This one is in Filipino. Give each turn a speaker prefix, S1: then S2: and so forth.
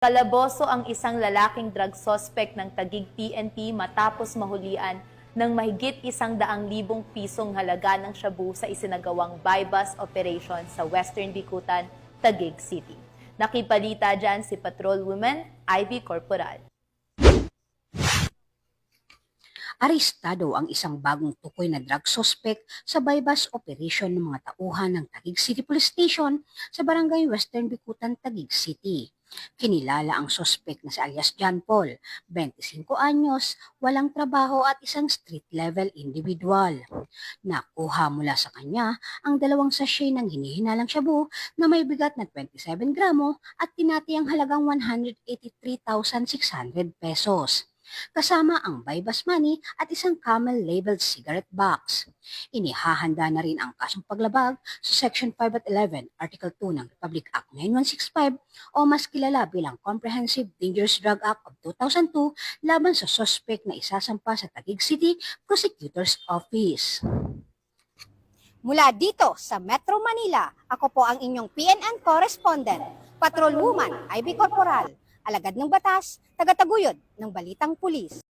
S1: Kalaboso ang isang lalaking drug suspect ng Taguig PNP matapos mahulian ng mahigit 100,000 pisong halaga ng shabu sa isinagawang buy-bust operation sa Western Bicutan, Taguig City. Nakipalita dyan si Patrolwoman Ivy Corporal.
S2: Arestado ang isang bagong tukoy na drug suspect sa buy-bust operation ng mga tauhan ng Taguig City Police Station sa Barangay Western Bicutan, Taguig City. Kinilala ang suspect na si alias John Paul, 25 anyos, walang trabaho at isang street-level individual. Nakuha mula sa kanya ang 2 sachet ng hinihinalang shabu na may bigat na 27 gramo at tinatiyang halagang 183,600 pesos. Kasama ang buy-bust money at isang camel-labeled cigarette box. Inihahanda na rin ang kasong paglabag sa Section 5 at 11, Article 2 ng Republic Act 9165 o mas kilala bilang Comprehensive Dangerous Drug Act of 2002 laban sa suspect na isasampa sa Taguig City Prosecutor's Office.
S3: Mula dito sa Metro Manila, ako po ang inyong PNN correspondent, Patrolwoman Ivy Corporal, alagad ng batas, tagataguyod ng balitang pulis.